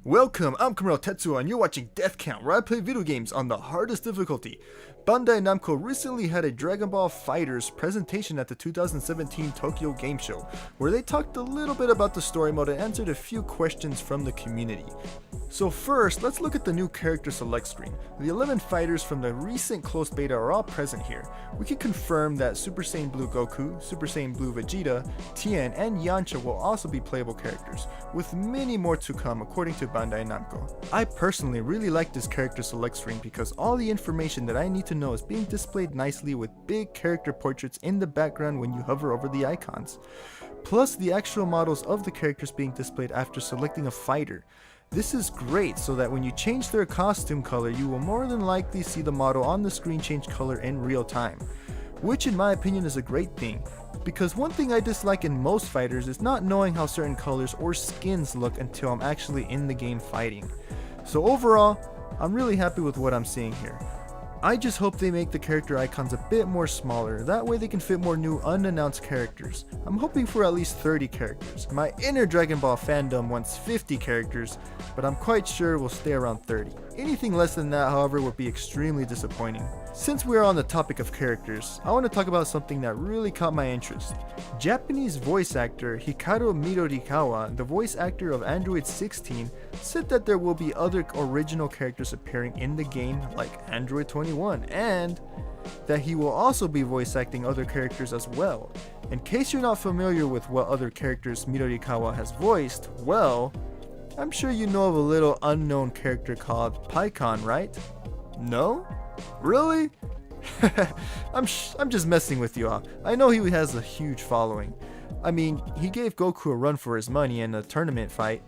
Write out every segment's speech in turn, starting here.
Welcome, I'm Kamaro Tetsuo and you're watching Death Count, where I play video games on the hardest difficulty. Bandai Namco recently had a Dragon Ball FighterZ presentation at the 2017 Tokyo Game Show, where they talked a little bit about the story mode and answered a few questions from the community. So first, let's look at the new character select screen. The 11 fighters from the recent closed beta are all present here. We can confirm that Super Saiyan Blue Goku, Super Saiyan Blue Vegeta, Tien, and Yamcha will also be playable characters, with many more to come according to Bandai Namco. I personally really like this character select screen because all the information that I need to know is being displayed nicely with big character portraits in the background when you hover over the icons. Plus the actual models of the characters being displayed after selecting a fighter. This is great so that when you change their costume color, you will more than likely see the model on the screen change color in real time. Which in my opinion is a great thing, because one thing I dislike in most fighters is not knowing how certain colors or skins look until I'm actually in the game fighting. So overall, I'm really happy with what I'm seeing here. I just hope they make the character icons a bit more smaller, that way they can fit more new unannounced characters. I'm hoping for at least 30 characters. My inner Dragon Ball fandom wants 50 characters, but I'm quite sure we'll stay around 30. Anything less than that, however, would be extremely disappointing. Since we're on the topic of characters, I want to talk about something that really caught my interest. Japanese voice actor Hikaru Midorikawa, the voice actor of Android 16, said that there will be other original characters appearing in the game like Android 21, and that he will also be voice acting other characters as well. In case you're not familiar with what other characters Midorikawa has voiced, well, I'm sure you know of a little unknown character called Pikkon, right? No? Really? I'm just messing with you all. I know he has a huge following. I mean, he gave Goku a run for his money in a tournament fight.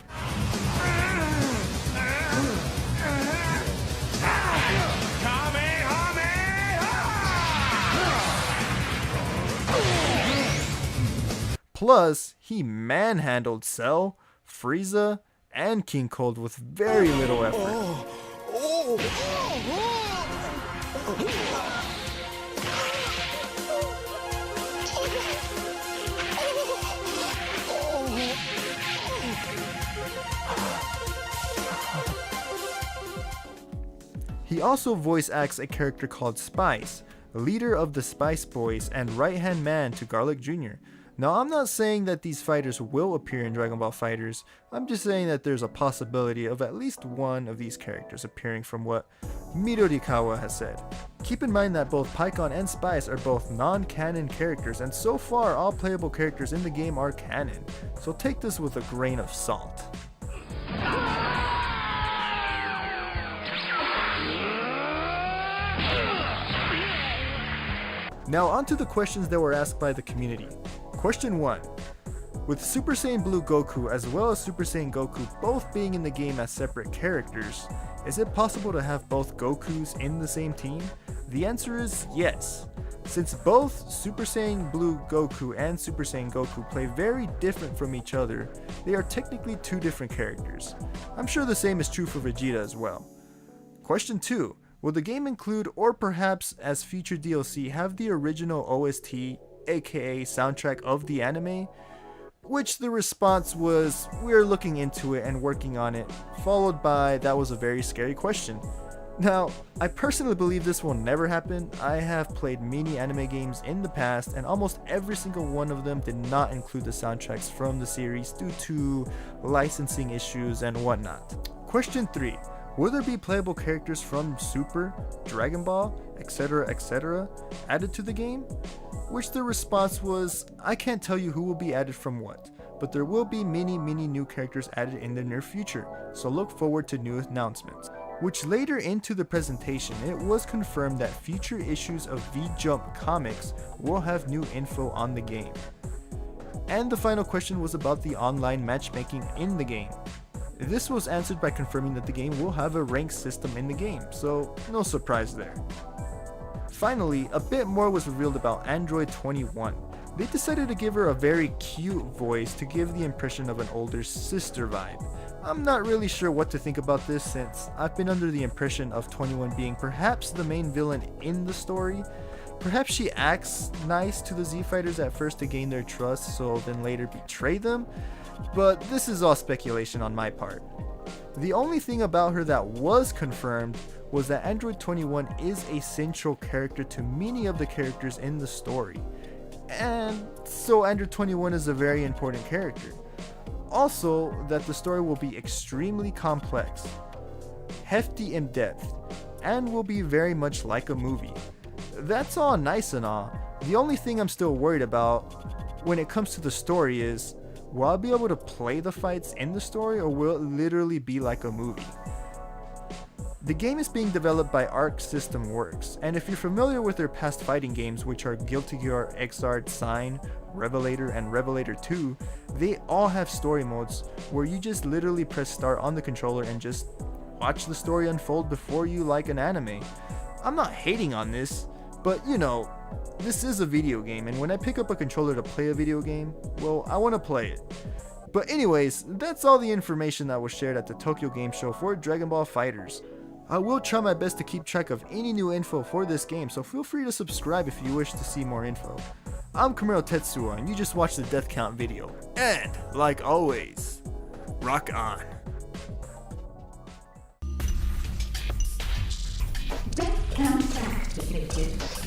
Plus, he manhandled Cell, Frieza, and King Cold with very little effort. He also voice acts a character called Spice, leader of the Spice Boys and right-hand man to Garlic Jr. Now, I'm not saying that these fighters will appear in Dragon Ball FighterZ, I'm just saying that there's a possibility of at least one of these characters appearing from what Midorikawa has said. Keep in mind that both Pikkon and Spice are both non-canon characters, and so far all playable characters in the game are canon, so take this with a grain of salt. Now onto the questions that were asked by the community. Question 1. With Super Saiyan Blue Goku as well as Super Saiyan Goku both being in the game as separate characters, is it possible to have both Gokus in the same team? The answer is yes. Since both Super Saiyan Blue Goku and Super Saiyan Goku play very different from each other, they are technically two different characters. I'm sure the same is true for Vegeta as well. Question 2. Will the game include, or perhaps as future DLC, have the original OST, aka soundtrack of the anime? Which the response was, we're looking into it and working on it, followed by, that was a very scary question. Now, I personally believe this will never happen. I have played many anime games in the past, and almost every single one of them did not include the soundtracks from the series due to licensing issues and whatnot. Question 3. Will there be playable characters from Super, Dragon Ball, etc. added to the game? Which the response was, I can't tell you who will be added from what, but there will be many new characters added in the near future, so look forward to new announcements. Which later into the presentation, it was confirmed that future issues of V-Jump Comics will have new info on the game. And the final question was about the online matchmaking in the game. This was answered by confirming that the game will have a rank system in the game, so no surprise there. Finally, a bit more was revealed about Android 21. They decided to give her a very cute voice to give the impression of an older sister vibe. I'm not really sure what to think about this, since I've been under the impression of 21 being perhaps the main villain in the story. Perhaps she acts nice to the Z Fighters at first to gain their trust, so then later betray them, but this is all speculation on my part. The only thing about her that was confirmed was that Android 21 is a central character to many of the characters in the story. And so Android 21 is a very important character. Also, that the story will be extremely complex, hefty in depth, and will be very much like a movie. That's all nice and all. The only thing I'm still worried about when it comes to the story is, will I be able to play the fights in the story, or will it literally be like a movie? The game is being developed by Arc System Works, and if you're familiar with their past fighting games, which are Guilty Gear Xrd Sign, Revelator, and Revelator 2, they all have story modes where you just literally press start on the controller and just watch the story unfold before you, like an anime. I'm not hating on this, but you know, this is a video game, and when I pick up a controller to play a video game, well, I want to play it. But anyways, that's all the information that was shared at the Tokyo Game Show for Dragon Ball FighterZ. I will try my best to keep track of any new info for this game, so feel free to subscribe if you wish to see more info. I'm Kamuro Tetsuo, and you just watched the death count video. And, like always, rock on. Death count activated.